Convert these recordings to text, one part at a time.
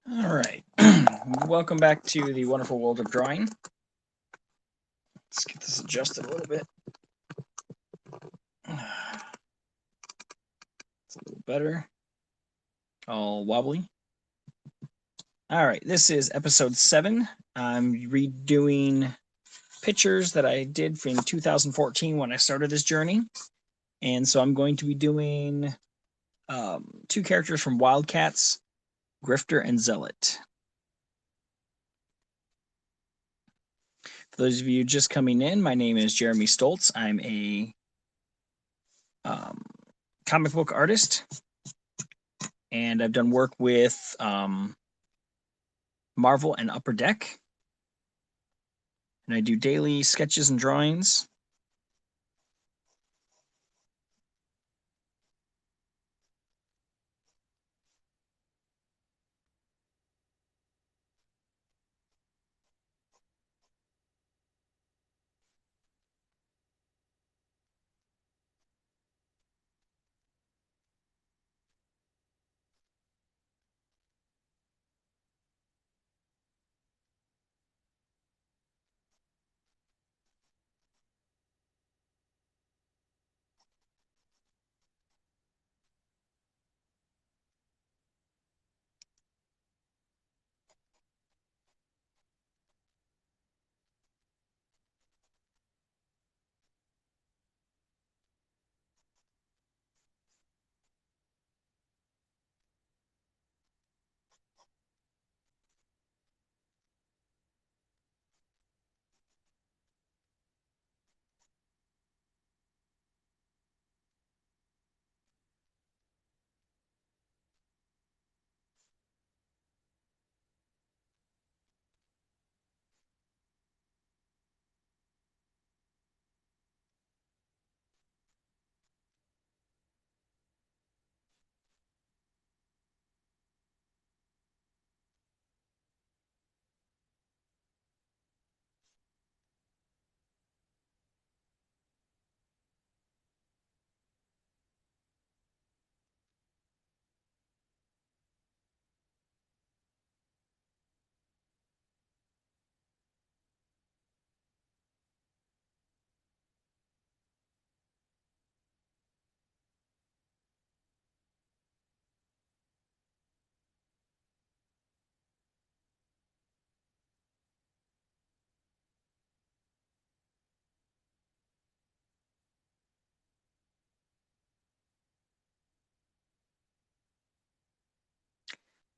All right. Welcome back to the wonderful world of drawing. Let's get this adjusted a little bit. It's a little better. All wobbly. All right. This is episode 7. I'm redoing pictures that I did from 2014 when I started this journey. And so I'm going to be doing 2 characters from Wildcats, Grifter and Zealot. For those of you just coming in, my name is Jeremy Stoltz. I'm a comic book artist, and I've done work with Marvel and Upper Deck. And I do daily sketches and drawings.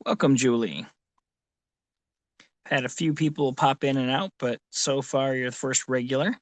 Welcome, Julie. Had a few people pop in and out, but so far you're the first regular.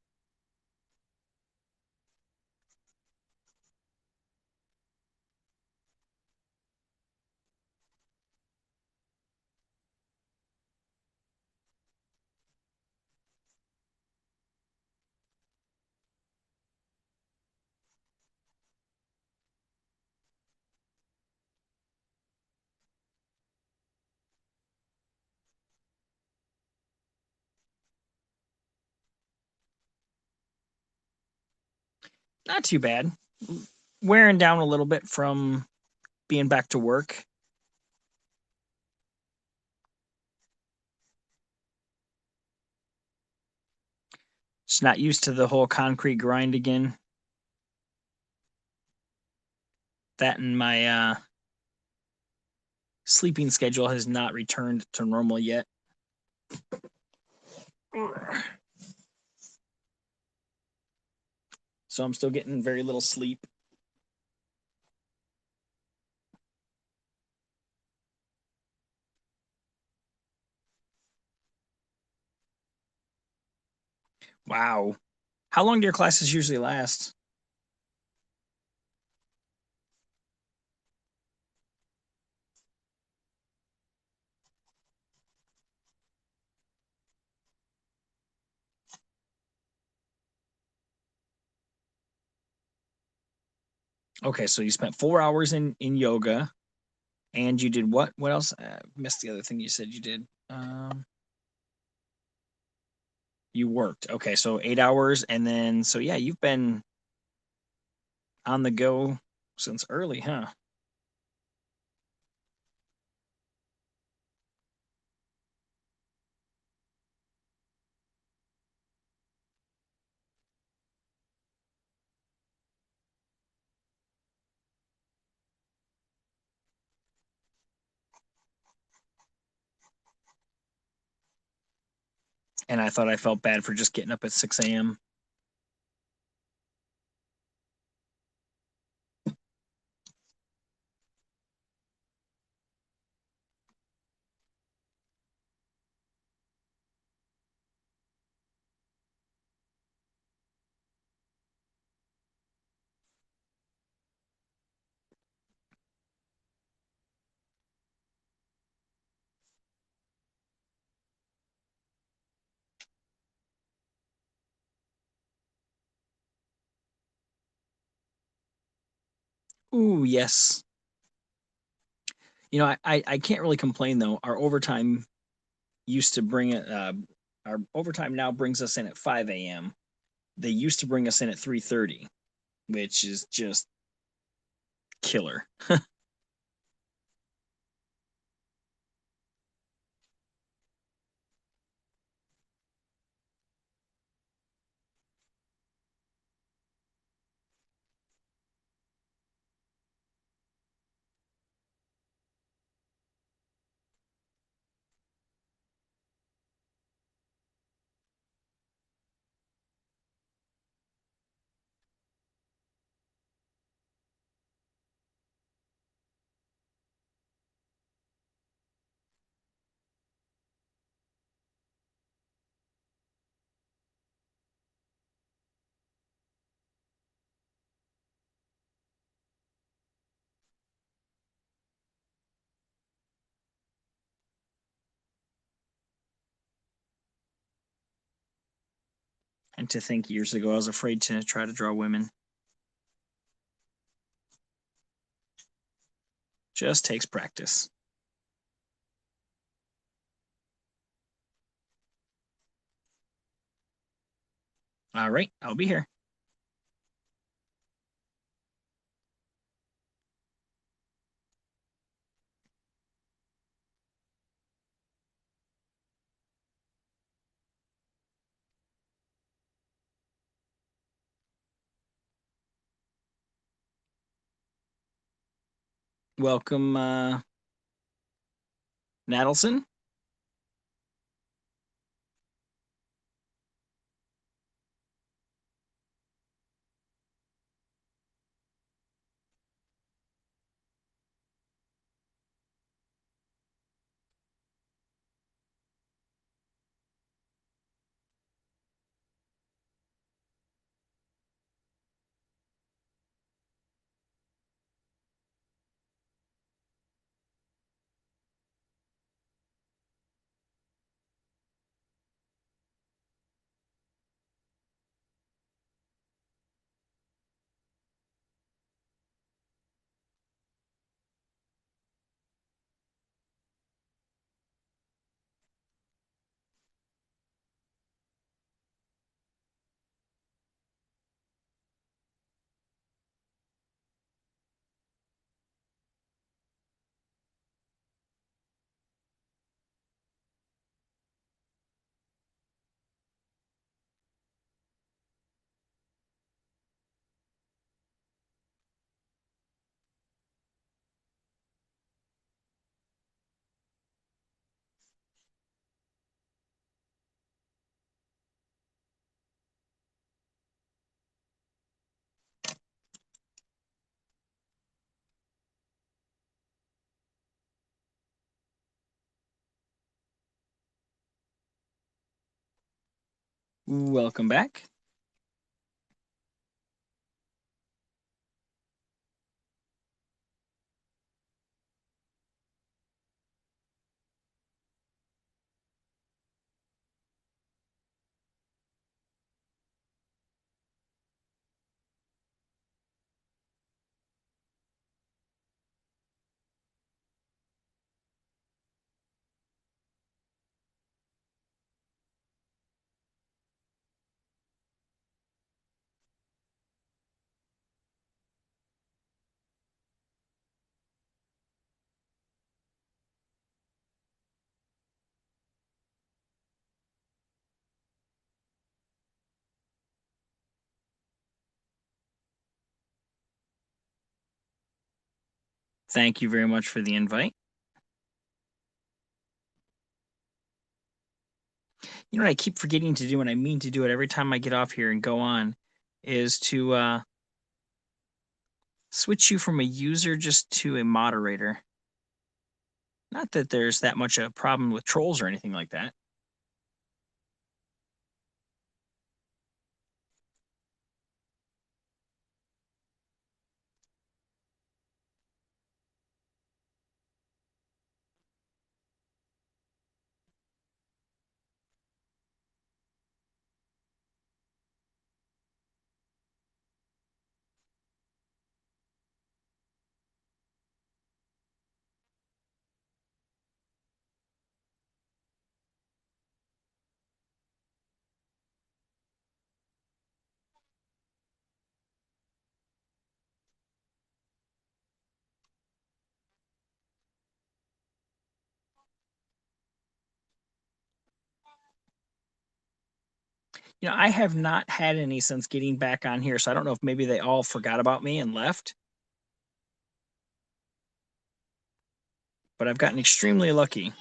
Not too bad. Wearing down a little bit from being back to work. Just not used to the whole concrete grind again. That and my sleeping schedule has not returned to normal yet. So I'm still getting very little sleep. Wow. How long do your classes usually last? Okay, so you spent 4 hours in yoga, and you did what? What else? I missed the other thing you said you did. You worked. Okay, so 8 hours, and then so yeah, you've been on the go since early, huh? and I thought I felt bad for just getting up at 6 a.m. Ooh, yes. I can't really complain though. Our overtime used to bring it. Our overtime now brings us in at 5 a.m. They used to bring us in at 3:30, which is just killer. And to think years ago, I was afraid to try to draw women. Just takes practice. All right, I'll be here. Welcome, Nadelson. Welcome back. Thank you very much for the invite. You know what I keep forgetting to do, and I mean to do it every time I get off here and go on, is to switch you from a user just to a moderator. Not that there's that much a problem with trolls or anything like that. You know, I have not had any since getting back on here, so I don't know if maybe they all forgot about me and left. But I've gotten extremely lucky.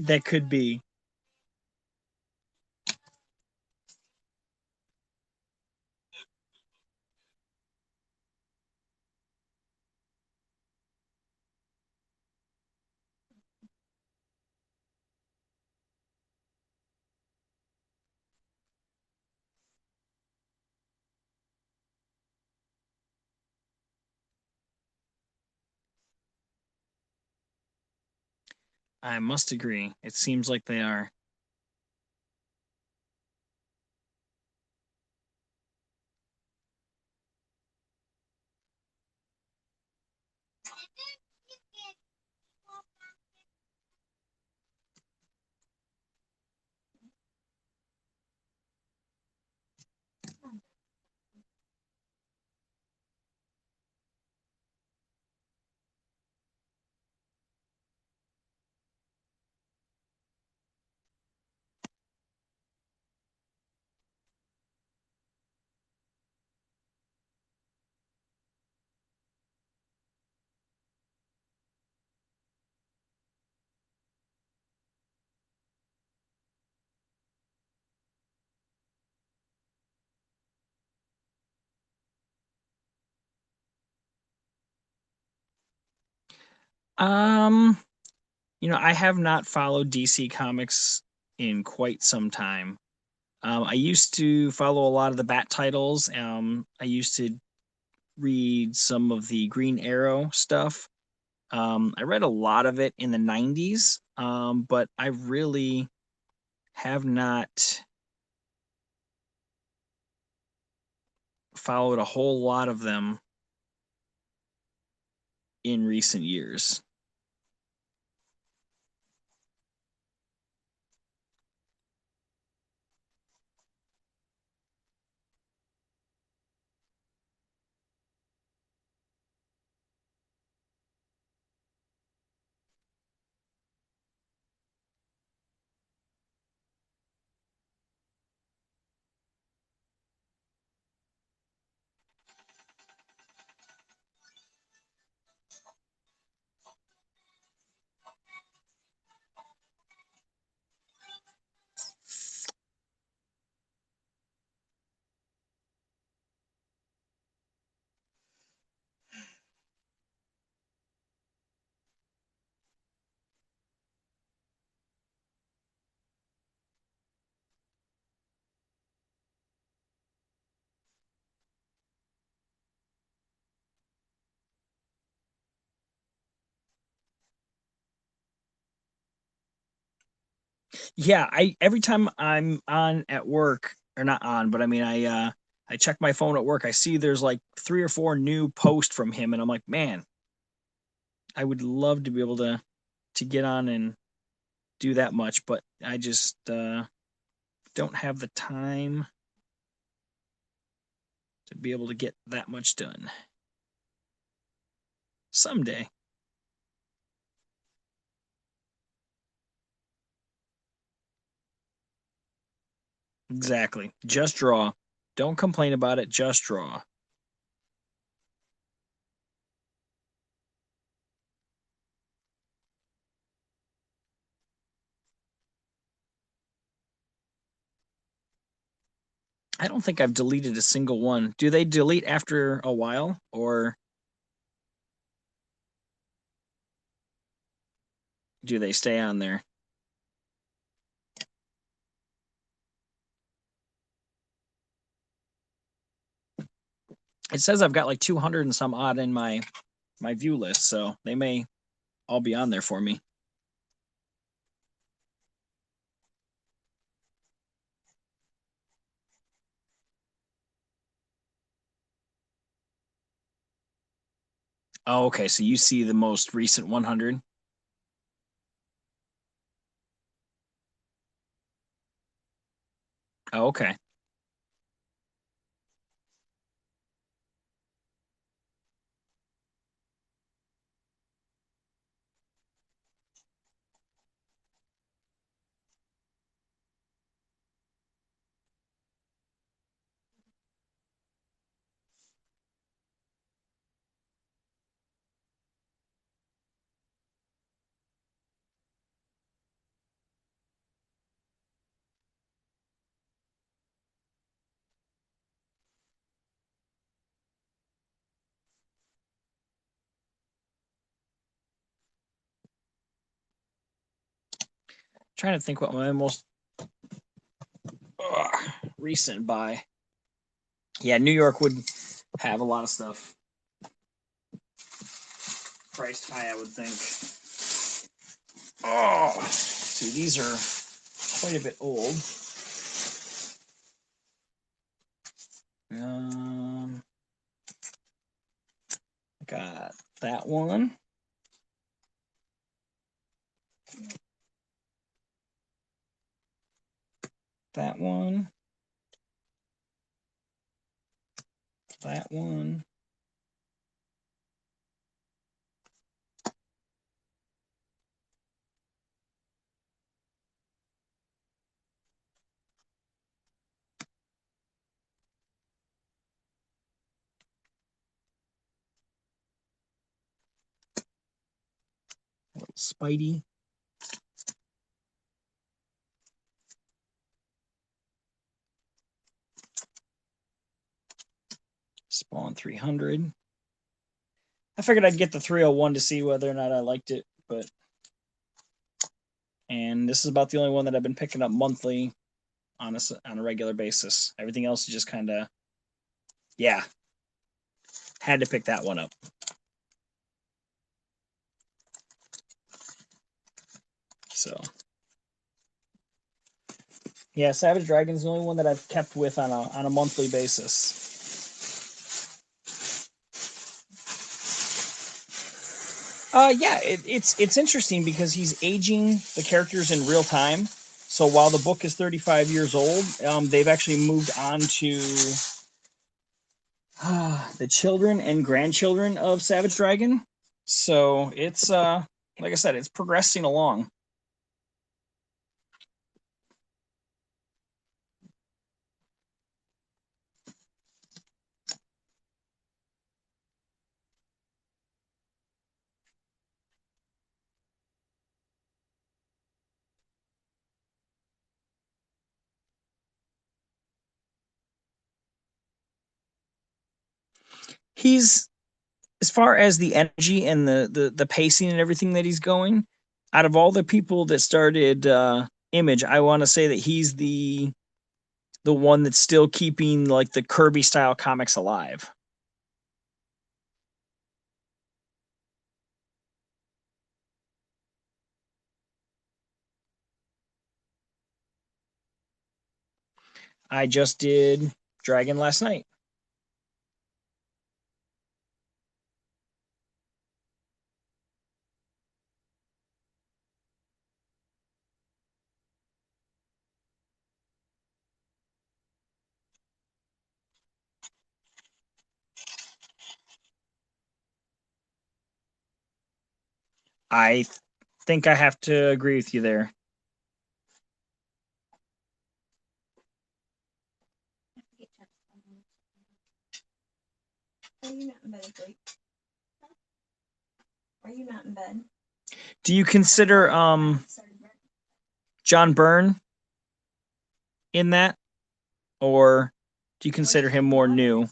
That could be. I must agree. It seems like they are. Um, I have not followed DC Comics in quite some time. I used to follow a lot of the Bat titles. I used to read some of the Green Arrow stuff. I read a lot of it in the 90s, but I really have not followed a whole lot of them in recent years. Yeah, I every time I'm on at work, or not on, but I mean I check my phone at work, I see there's like 3 or 4 new posts from him, and I'm like, man, I would love to be able to get on and do that much, but I just don't have the time to be able to get that much done. Someday. Exactly. Just draw. Don't complain about it. Just draw. I don't think I've deleted a single one. Do they delete after a while, or do they stay on there? It says I've got like 200 and some odd in my view list, so they may all be on there for me. Oh, okay. So you see the most recent 100. Oh, okay. Trying to think what my most recent buy. Yeah, New York would have a lot of stuff priced high, I would think. Oh, see, these are quite a bit old. Got that one. That one. That one. Spidey. Spawn 300. I figured I'd get the 301 to see whether or not I liked it, but and this is about the only one that I've been picking up monthly on a regular basis. Everything else is just kind of, yeah, had to pick that one up. So yeah, Savage Dragon's the only one that I've kept with on a monthly basis. Yeah, it's interesting because he's aging the characters in real time. So while the book is 35 years old, they've actually moved on to the children and grandchildren of Savage Dragon. So it's like I said, it's progressing along. He's, as far as the energy and the pacing and everything that he's going, out of all the people that started Image, I want to say that he's the one that's still keeping like the Kirby style comics alive. I just did Dragon last night. I think I have to agree with you there. Are you not in bed asleep? Are you not in bed? Do you consider John Byrne in that, or do you consider him more new?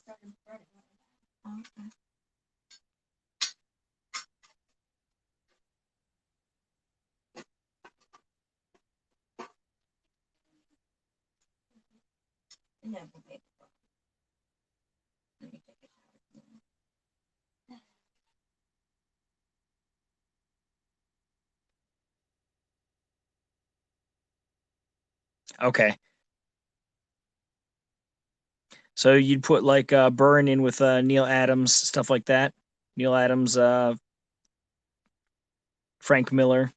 Okay, so you'd put like Byrne in with Neil Adams, stuff like that. Neil Adams, Frank Miller.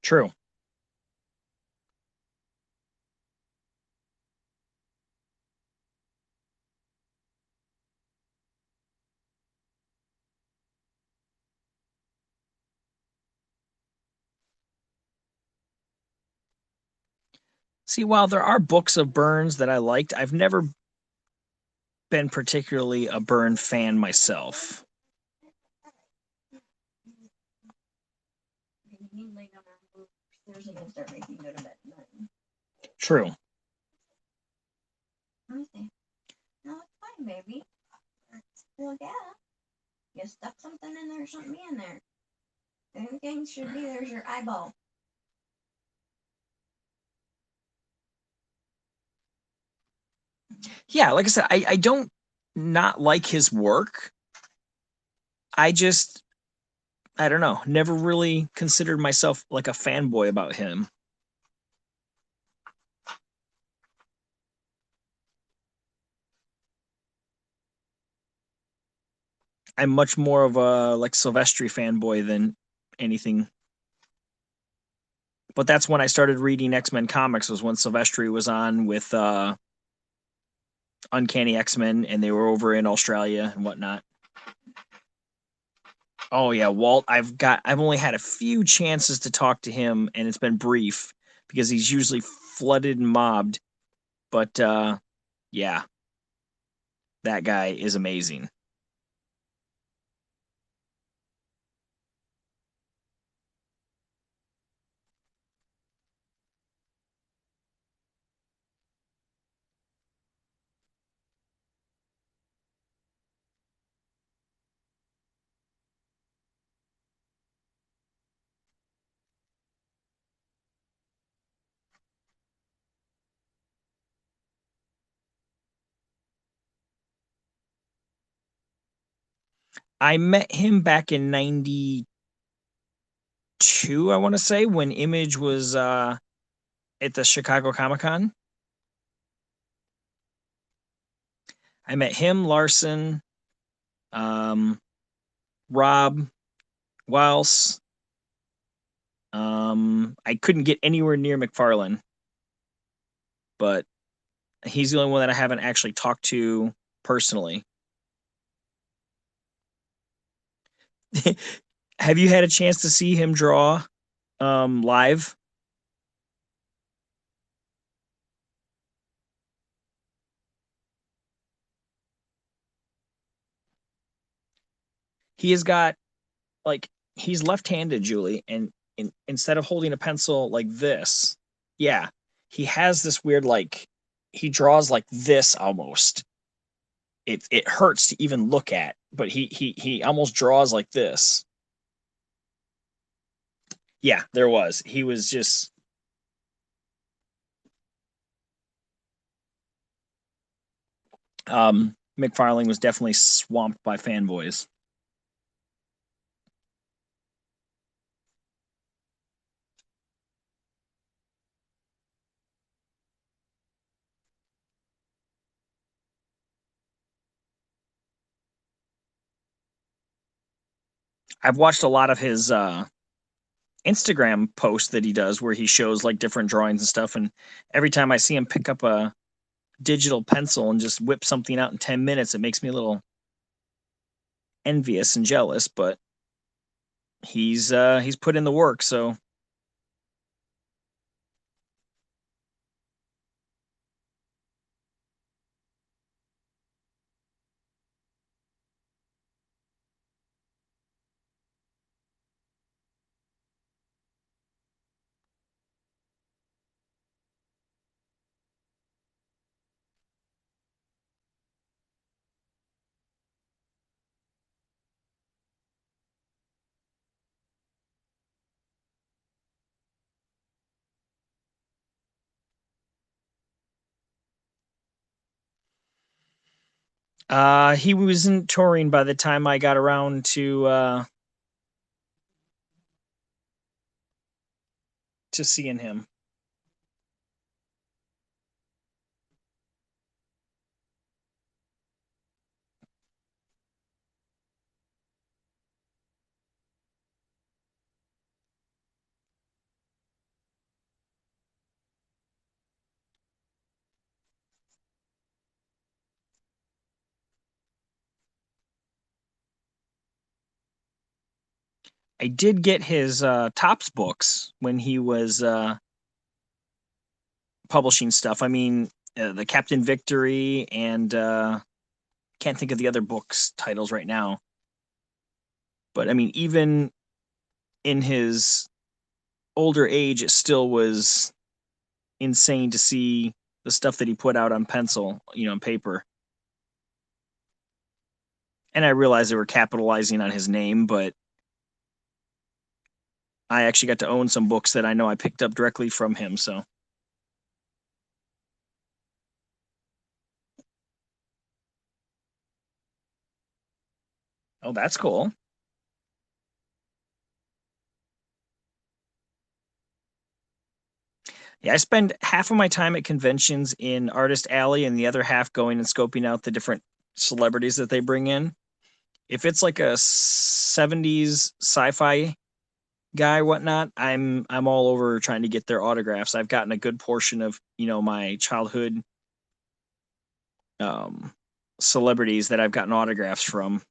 True. See, while there are books of Burns that I liked, I've never been particularly a Byrne fan myself. True. No, it's fine, baby. Well, yeah. You stuck something in there, something in there. The only thing should be there's your eyeball. Yeah, like I said, I don't not like his work. I just, I don't know, never really considered myself like a fanboy about him. I'm much more of a like Silvestri fanboy than anything. But that's when I started reading X-Men comics, was when Silvestri was on with Uncanny X-Men, and they were over in Australia and whatnot. Oh yeah, Walt. I've only had a few chances to talk to him, and it's been brief because he's usually flooded and mobbed. But yeah, that guy is amazing. I met him back in '92, I want to say, when Image was at the Chicago Comic Con. I met him, Larson, um, Rob, Wiles. I couldn't get anywhere near McFarlane, but he's the only one that I haven't actually talked to personally. Have you had a chance to see him draw live? He has got like he's left-handed, Julie, and instead of holding a pencil like this, yeah, he has this weird like he draws like this almost. It hurts to even look at, but he almost draws like this. Yeah, there was. He was just McFarlane was definitely swamped by fanboys. I've watched a lot of his Instagram posts that he does where he shows like different drawings and stuff. And every time I see him pick up a digital pencil and just whip something out in 10 minutes, it makes me a little envious and jealous. But he's put in the work, so he wasn't touring by the time I got around to seeing him. I did get his Tops books when he was publishing stuff. I mean, the Captain Victory and can't think of the other books titles right now. But I mean, even in his older age, it still was insane to see the stuff that he put out on pencil, on paper. And I realized they were capitalizing on his name, but I actually got to own some books that I know I picked up directly from him. So, oh, that's cool. Yeah, I spend half of my time at conventions in Artist Alley and the other half going and scoping out the different celebrities that they bring in. If it's like a 70s sci-fi guy, whatnot, I'm all over trying to get their autographs. I've gotten a good portion of, my childhood um celebrities that I've gotten autographs from.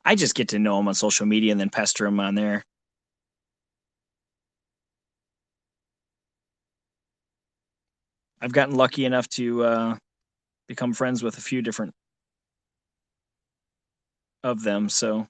I just get to know them on social media and then pester them on there. I've gotten lucky enough to become friends with a few different of them, so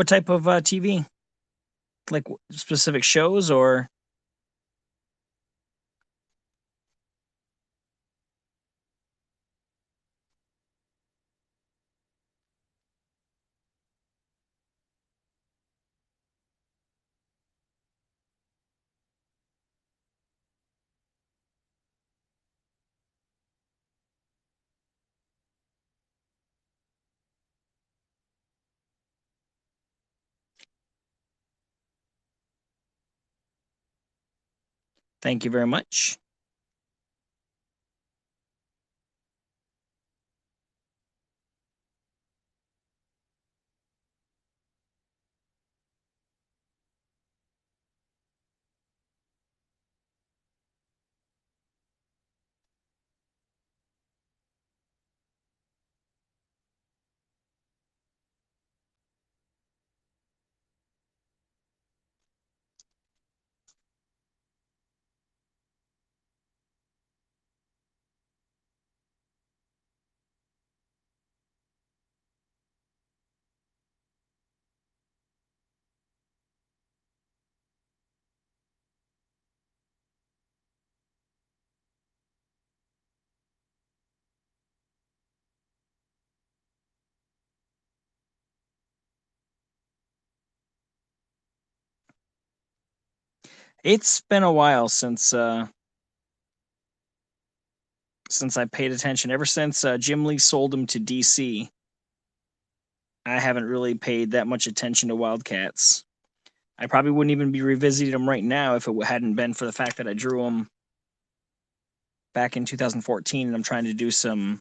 What type of TV? Like specific shows or? Thank you very much. It's been a while since I paid attention. Ever since Jim Lee sold him to DC, I haven't really paid that much attention to Wildcats. I probably wouldn't even be revisiting them right now if it hadn't been for the fact that I drew them back in 2014, and I'm trying to do some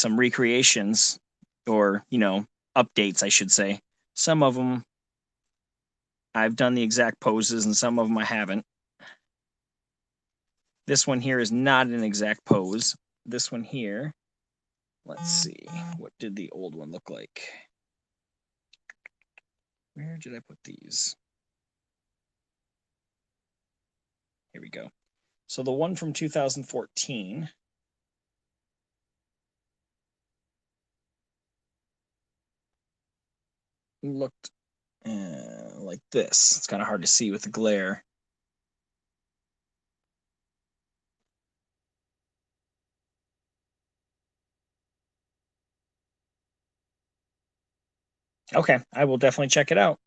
recreations, or updates, I should say. Some of them I've done the exact poses, and some of them I haven't. This one here is not an exact pose. This one here, let's see, what did the old one look like? Where did I put these? Here we go. So the one from 2014 looked like this. It's kind of hard to see with the glare. Okay, I will definitely check it out.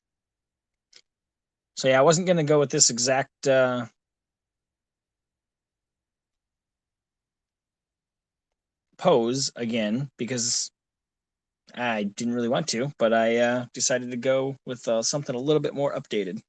So yeah, I wasn't going to go with this exact pose again because I didn't really want to, but I decided to go with something a little bit more updated.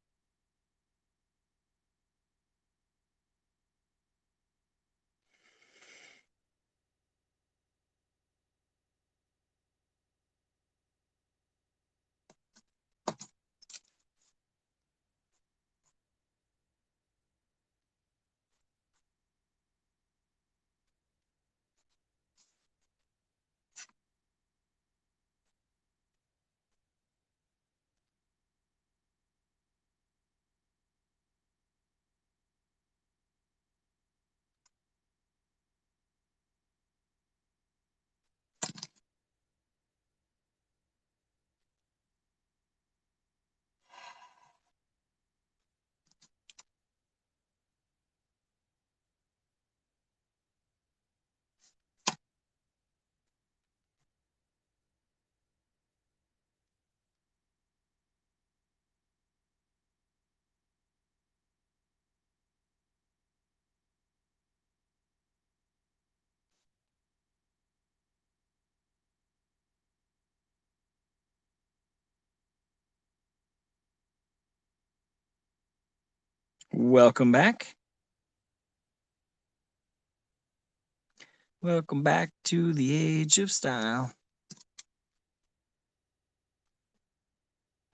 Welcome back. Welcome back to the age of style.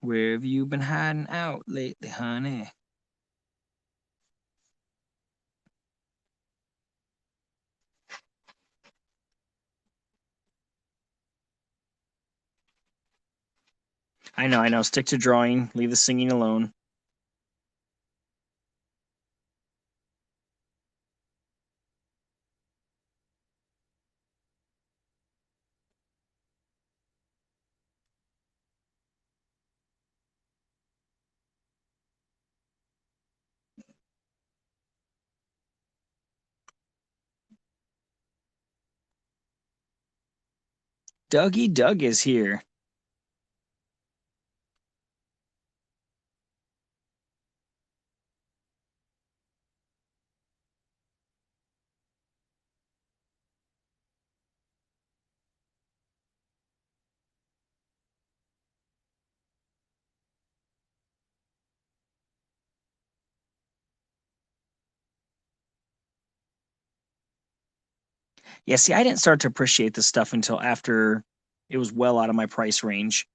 Where have you been hiding out lately, honey? I know. Stick to drawing. Leave the singing alone. Dougie Doug is here. Yeah, see, I didn't start to appreciate this stuff until after it was well out of my price range.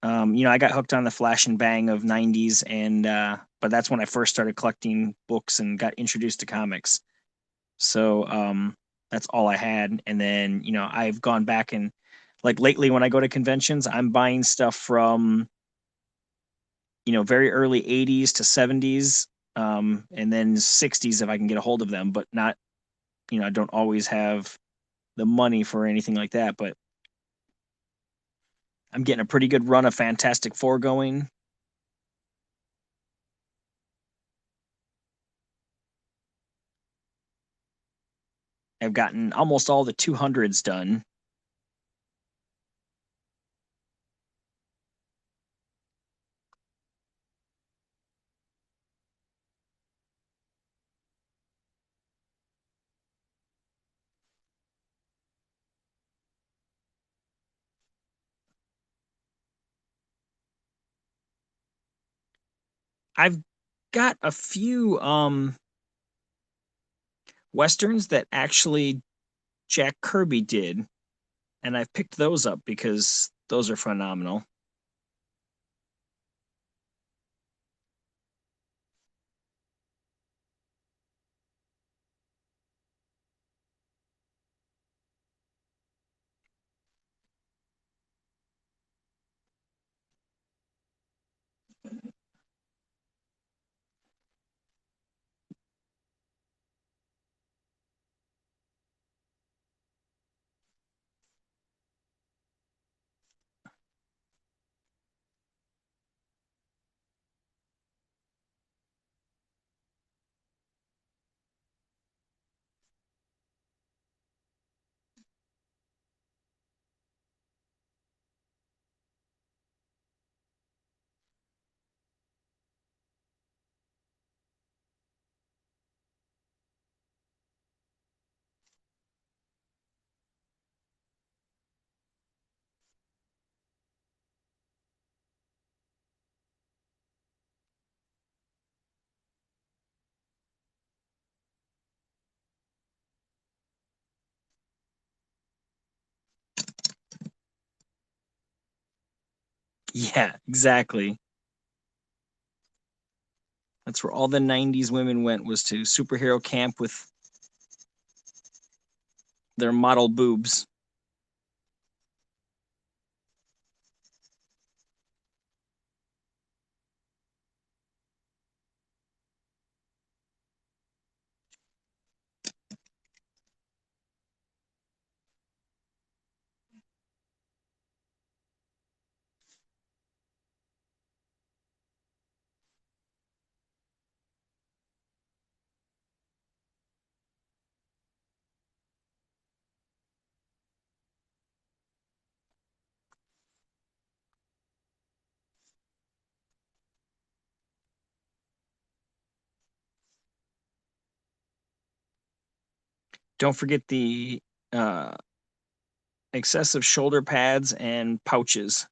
I got hooked on the flash and bang of '90s, and but that's when I first started collecting books and got introduced to comics. So that's all I had, and then I've gone back and like lately when I go to conventions, I'm buying stuff from very early '80s to '70s, and then '60s if I can get a hold of them, but not I don't always have the money for anything like that, but I'm getting a pretty good run of Fantastic Four going. I've gotten almost all the 200s done. I've got a few westerns that actually Jack Kirby did, and I've picked those up because those are phenomenal. Yeah, exactly. That's where all the '90s women went, was to superhero camp with their model boobs. Don't forget the uh, excessive shoulder pads and pouches.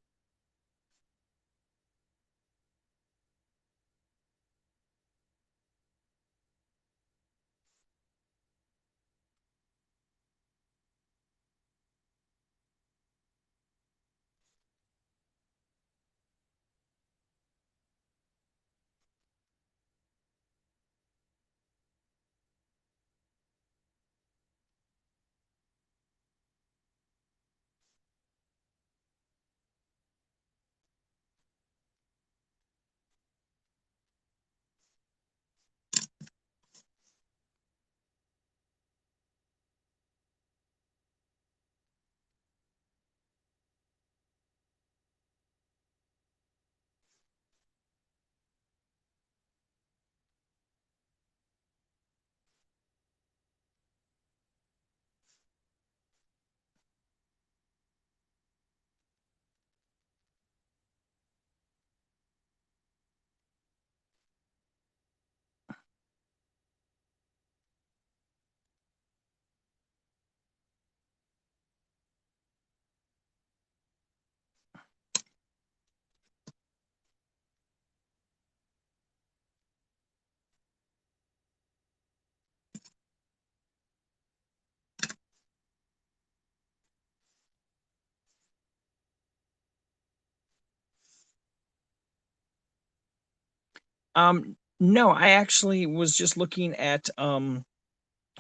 No, I actually was just looking at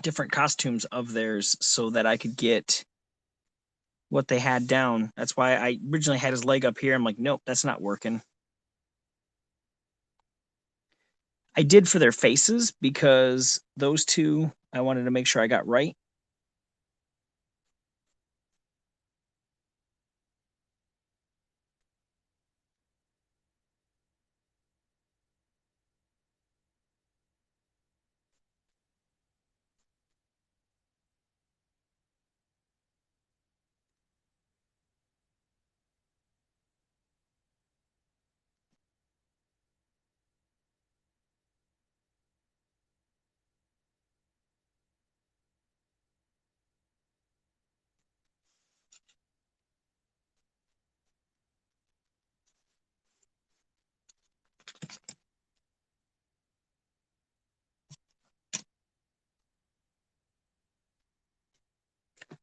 different costumes of theirs so that I could get what they had down. That's why I originally had his leg up here. I'm like, nope, that's not working. I did for their faces because those two I wanted to make sure I got right.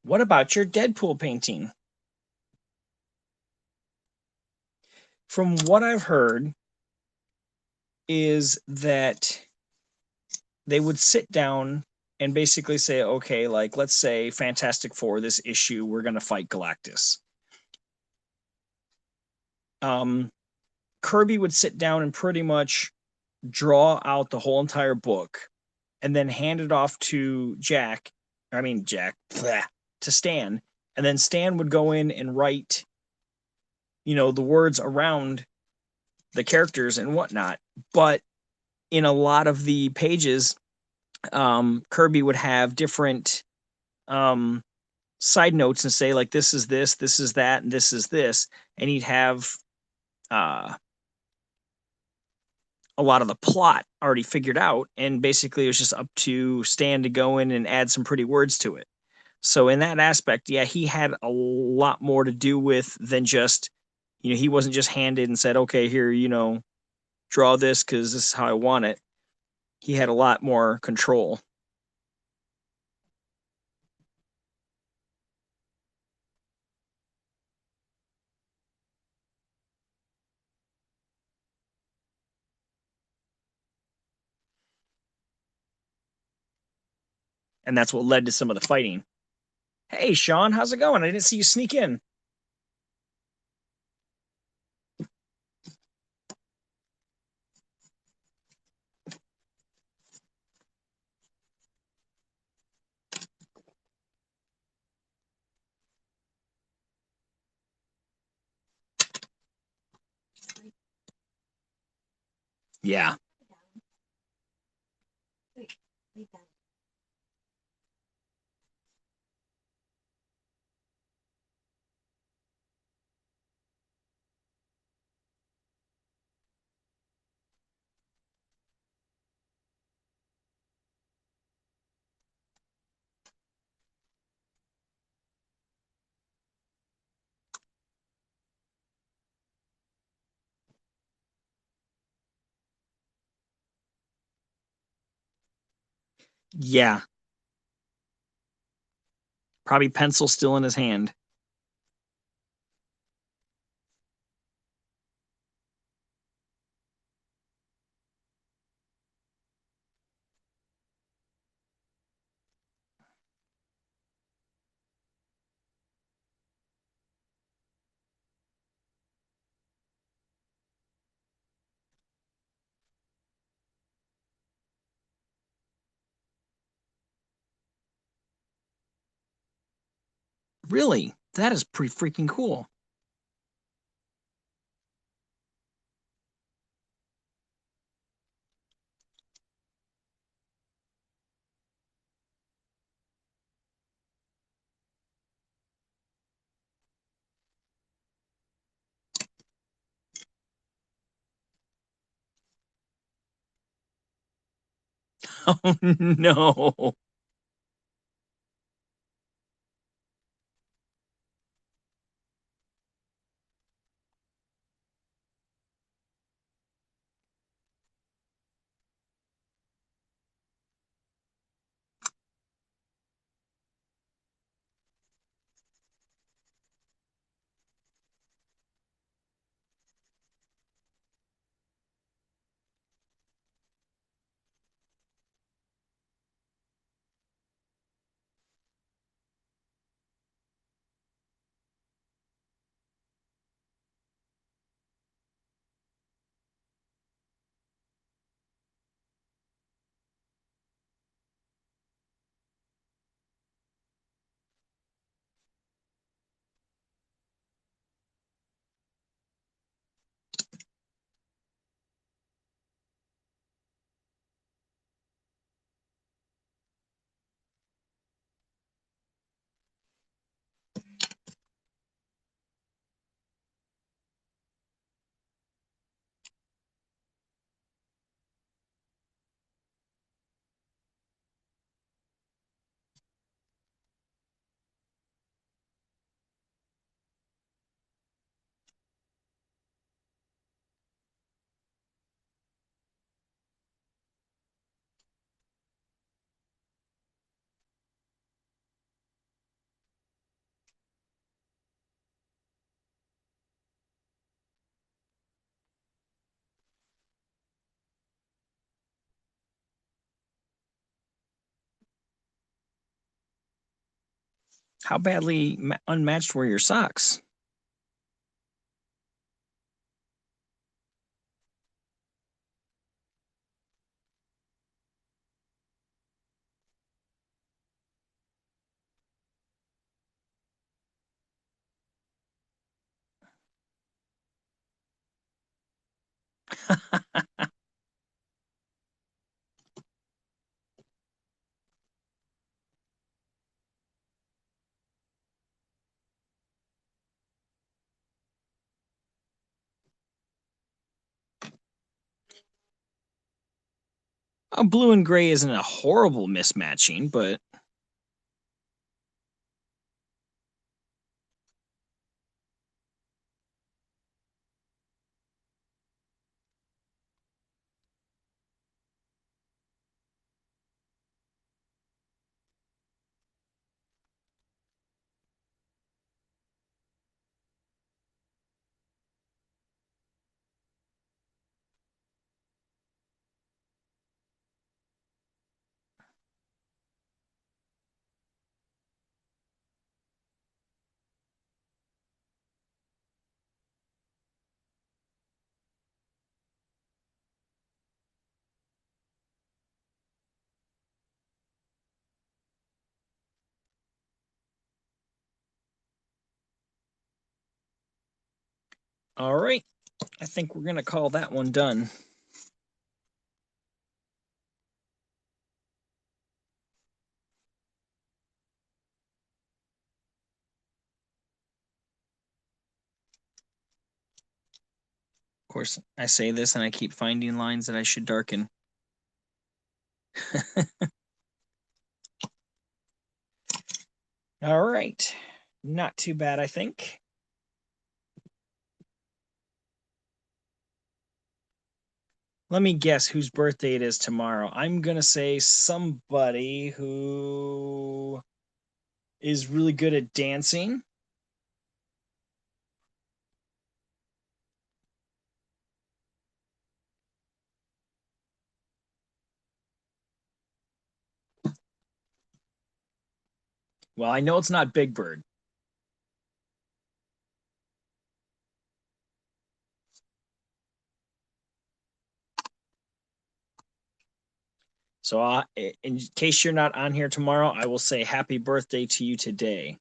What about your Deadpool painting? From what I've heard, is that they would sit down and basically say, okay, like let's say Fantastic Four, this issue, we're going to fight Galactus. Um, Kirby would sit down and pretty much draw out the whole entire book and then hand it off to Jack, to Stan. And then Stan would go in and write, the words around the characters and whatnot. But in a lot of the pages, Kirby would have different um, side notes and say, like, this is this, this is that, and this is this. And he'd have uh, a lot of the plot already figured out. And basically, it was just up to Stan to go in and add some pretty words to it. So, in that aspect, yeah, he had a lot more to do with than just, he wasn't just handed and said, okay, here, draw this because this is how I want it. He had a lot more control. And that's what led to some of the fighting. Hey, Sean, how's it going? I didn't see you sneak in. Yeah. Wait, wait down. Yeah. Probably pencil still in his hand. Really? That is pretty freaking cool. Oh, no. How badly unmatched were your socks? Blue and gray isn't a horrible mismatching, but all right. I think we're going to call that one done. Of course, I say this and I keep finding lines that I should darken. All right. Not too bad, I think. Let me guess whose birthday it is tomorrow. I'm going to say somebody who is really good at dancing. Well, I know it's not Big Bird. So, in case you're not on here tomorrow, I will say happy birthday to you today.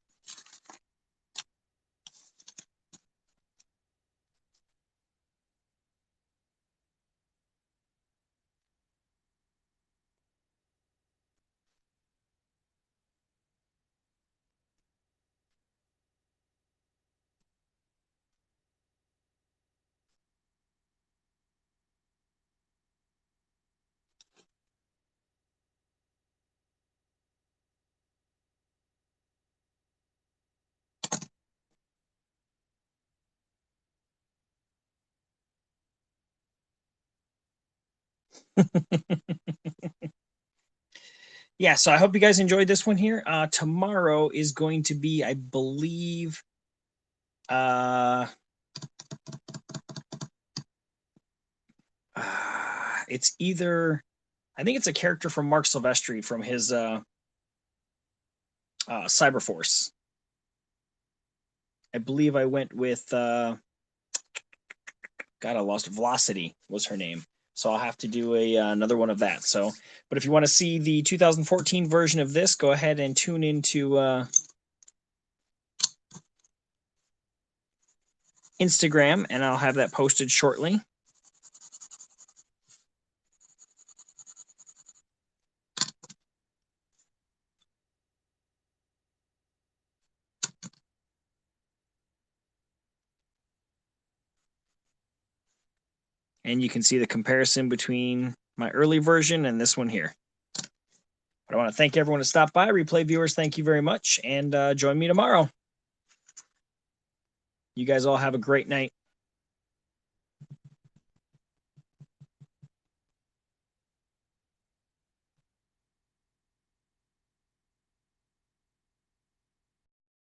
Yeah, so I hope you guys enjoyed this one here. Tomorrow is going to be, I believe, it's either, I think it's a character from Mark Silvestri from his Cyberforce. I believe I went with, God, I lost Velocity was her name. So I'll have to do another one of that. So, but if you want to see the 2014 version of this, go ahead and tune into Instagram, and I'll have that posted shortly. And you can see the comparison between my early version and this one here. But I want to thank everyone to stop by. Replay viewers, thank you very much. And join me tomorrow. You guys all have a great night.